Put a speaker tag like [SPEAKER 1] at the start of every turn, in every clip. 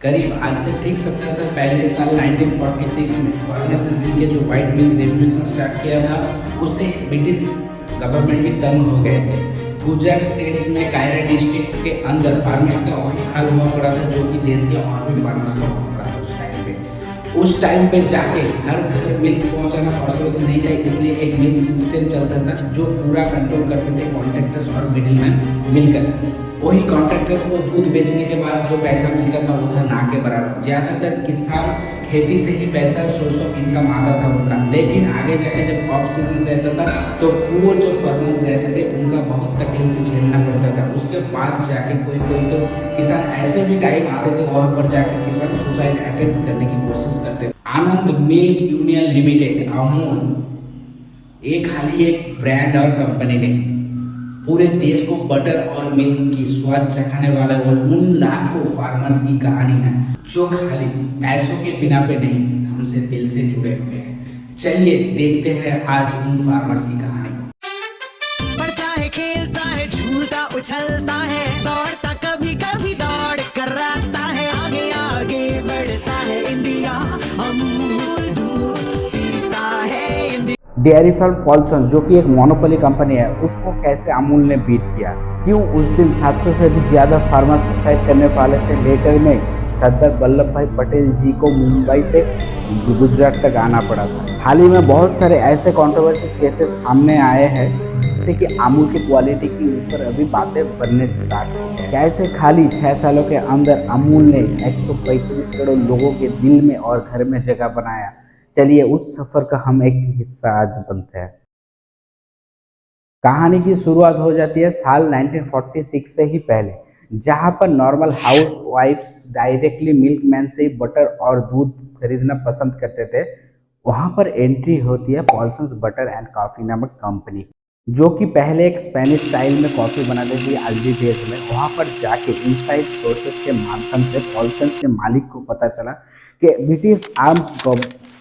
[SPEAKER 1] करीब आज से ठीक 70 साल पहले साल 1946 में फार्मर्स ने मिलकर जो व्हाइट मिल्क रेवोल्यूशन स्टार्ट किया था, उससे ब्रिटिश गवर्नमेंट भी तंग हो गए थे। गुजरात स्टेट्स में कायरा डिस्ट्रिक्ट के अंदर फार्मर्स का वही हाल हुआ पड़ा था जो कि देश के और भी फार्मर्स का हुआ पड़ा था उस टाइम पे जाके हर घर मिल्क पहुंचाना पॉसिबल नहीं था, इसलिए एक मिल्क सिस्टम चलता था जो पूरा कंट्रोल करते थे कॉन्ट्रैक्टर्स और मिडिलमैन मिलकर। वही कॉन्ट्रैक्टर्स को दूध बेचने के बाद जो पैसा मिलता था वो था ना के बराबर। ज़्यादातर किसान खेती से ही पैसा सोर्स ऑफ इनकम आता था उनका, लेकिन आगे जाके जब ऑफ सीजन रहता था तो वो जो फार्मर्स रहते थे उनका बहुत तकलीफ झेलना पड़ता था। उसके बाद जाके कोई कोई तो किसान ऐसे भी टाइम आते थे वहाँ पर जाके किसान सुसाइड अटेम्प्ट करने की कोशिश करते थे। आनंद मिल्क यूनियन लिमिटेड अमूल एक खाली एक ब्रांड और कंपनी नहीं, पूरे देश को बटर और मिल्क की स्वाद चखाने वाले और उन लाखों फार्मर्स की कहानी है जो खाली पैसों के बिना पे नहीं, हमसे दिल से जुड़े हुए हैं। चलिए देखते हैं आज उन फार्मर्स की कहानी को।
[SPEAKER 2] पढ़ता है, खेलता है, झूलता उछलता है, दौड़ता कभी कभी दौड़ कर आता है, आगे आगे बढ़ता है इंडिया, अमूल दूध पीता है इंडिया।
[SPEAKER 1] डेयरी फार्म पॉल्सन जो कि एक मोनोपोली कंपनी है, उसको कैसे अमूल ने बीट किया, क्यों उस दिन 700 से भी ज़्यादा फार्मर सुसाइड करने वाले थे। लेटर में सरदार वल्लभ भाई पटेल जी को मुंबई से गुजरात तक आना पड़ा था। हाल ही में बहुत सारे ऐसे कंट्रोवर्सीज केसेस सामने आए हैं जिससे कि अमूल की क्वालिटी के ऊपर अभी बातें बनने स्टार्ट हो गई। कैसे खाली 6 सालों के अंदर अमूल ने 135 करोड़ लोगों के दिल में और घर में जगह बनाया। चलिए उस सफर का हम एक हिस्सा आज बनते हैं। कहानी की शुरुआत हो जाती है साल 1946 से ही पहले, जहां पर नॉर्मल हाउस वाइफ्स डायरेक्टली मिल्कमैन से ही बटर और दूध खरीदना पसंद करते थे। वहां पर एंट्री होती है पॉल्सन्स बटर एंड कॉफी नामक कंपनी, जो कि पहले एक स्पेनिश स्टाइल में कॉफी बनाती थी अल्दी देश में। वहां पर जाके इनसाइड सोर्सेस के माध्यम से पॉल्सन्स के मालिक को पता चला कि ब्रिटिश आर्म्स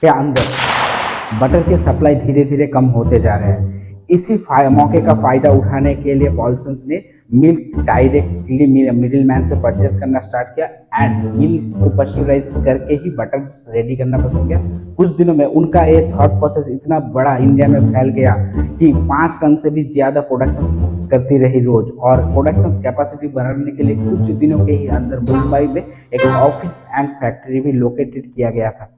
[SPEAKER 1] के अंदर बटर के सप्लाई धीरे धीरे कम होते जा रहे हैं। इसी मौके का फायदा उठाने के लिए पॉल्सन्स ने मिल्क डायरेक्टली मिडिल मैन से परचेस करना स्टार्ट किया एंड मिल्क को पस्चराइज करके ही बटर रेडी करना पसंद किया। कुछ दिनों में उनका ये थॉट प्रोसेस इतना बड़ा इंडिया में फैल गया कि 5 टन से भी ज्यादा प्रोडक्शन करती रही रोज, और प्रोडक्शन कैपेसिटी बढ़ाने के लिए कुछ दिनों के ही अंदर मुंबई में एक ऑफिस एंड फैक्ट्री भी लोकेटेड किया गया था।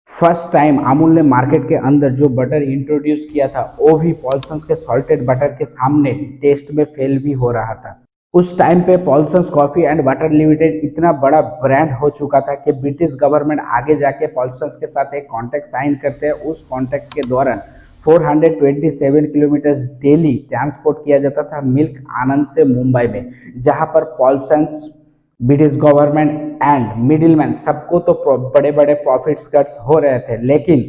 [SPEAKER 1] फर्स्ट टाइम अमूल ने मार्केट के अंदर जो बटर इंट्रोड्यूस किया था वो भी पॉल्सन्स के सॉल्टेड बटर के सामने टेस्ट में फेल भी हो रहा था। उस टाइम पे पॉल्सन्स कॉफी एंड बटर लिमिटेड इतना बड़ा ब्रांड हो चुका था कि ब्रिटिश गवर्नमेंट आगे जाके पॉल्सन्स के साथ एक कॉन्ट्रैक्ट साइन करते हैं। उस कॉन्ट्रैक्ट के दौरान 427 किलोमीटर डेली ट्रांसपोर्ट किया जाता था मिल्क आनंद से मुंबई में, जहां पर पॉल्सन्स ब्रिटिश गवर्नमेंट एंड मिडिलमैन सबको तो बड़े बड़े प्रॉफिट्स कट्स हो रहे थे, लेकिन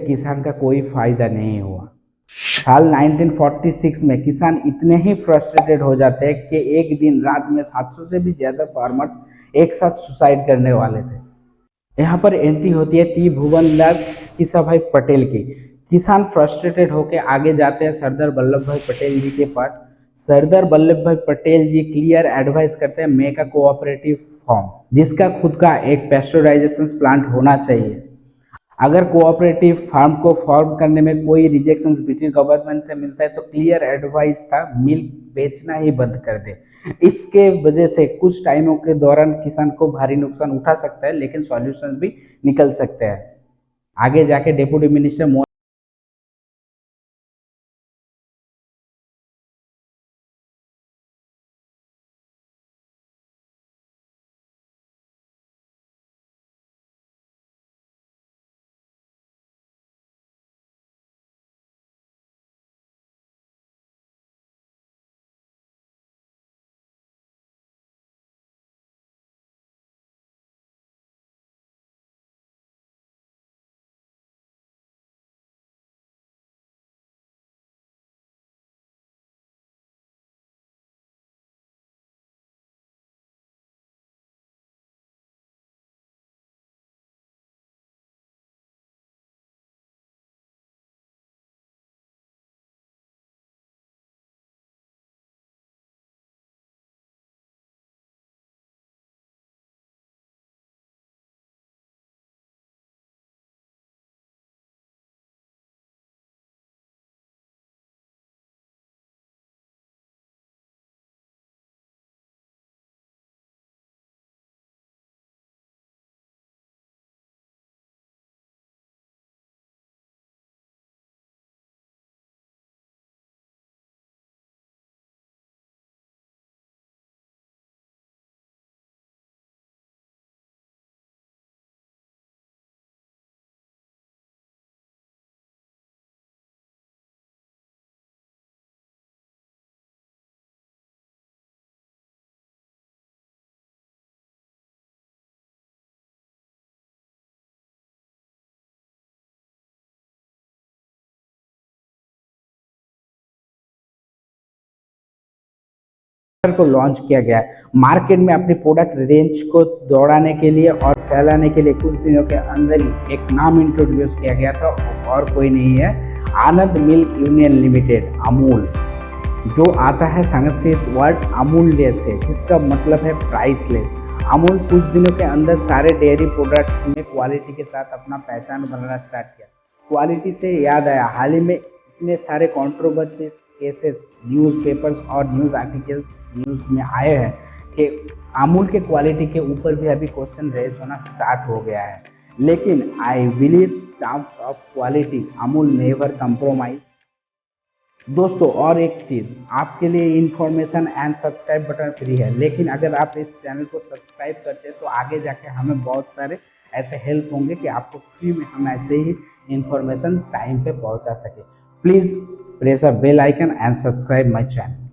[SPEAKER 1] किसान का कोई फायदा नहीं हुआ। साल 1946 में किसान इतने ही फ्रस्ट्रेटेड हो जाते हैं कि एक दिन रात में 700 से भी ज्यादा फार्मर्स एक साथ सुसाइड करने वाले थे। यहाँ पर एंट्री होती है टी भुवनदास किसाभाई पटेल की। किसान फ्रस्ट्रेटेड होकर आगे जाते हैं सरदार वल्लभ भाई पटेल जी के पास। सरदार वल्लभ भाई पटेल जी क्लियर एडवाइस करते हैं मेक अ कोऑपरेटिव फॉर्म, जिसका खुद का एक पेस्चराइजेशन प्लांट होना चाहिए। अगर कोऑपरेटिव फार्म को फॉर्म करने में कोई रिजेक्शंस ब्रिटिश गवर्नमेंट से मिलता है तो क्लियर एडवाइस था मिल्क बेचना ही बंद कर दे। इसके वजह से कुछ टाइमों के दौरान किसान को भारी नुकसान उठा सकता है, लेकिन सॉल्यूशन भी निकल सकते हैं। आगे जाके डेप्यूटी मिनिस्टर को लॉन्च किया गया है। मार्केट में अपनी प्रोडक्ट रेंज को दौड़ाने के लिए और फैलाने के लिए कुछ दिनों के अंदर ही एक नाम इंट्रोड्यूस किया गया था, और कोई नहीं है, आनंद मिल्क यूनियन लिमिटेड, अमूल, जो आता है संस्कृत वर्ड अमूल्य से, जिसका मतलब है प्राइसलेस। अमूल कुछ दिनों के अंदर सारे डेयरी प्रोडक्ट्स में क्वालिटी के साथ अपना पहचान बनाना स्टार्ट किया। क्वालिटी से याद आया, हाल ही में इतने सारे कंट्रोवर्सीज केसेस न्यूज़पेपर्स और न्यूज़ आर्टिकल्स न्यूज़ में आए हैं कि अमूल के क्वालिटी के ऊपर भी अभी क्वेश्चन रेज होना स्टार्ट हो गया है। लेकिन I believe terms of quality Amul never compromise. दोस्तों और एक चीज़ आपके लिए information and subscribe button free है, लेकिन अगर आप इस चैनल को सब्सक्राइब करते हैं तो आगे जाके हमें बहुत सारे ऐसे हेल्प होंगे कि आपको फ्री में हम ऐसे ही इन्फॉर्मेशन टाइम पे पहुंचा सके। Please press a bell icon and subscribe my channel.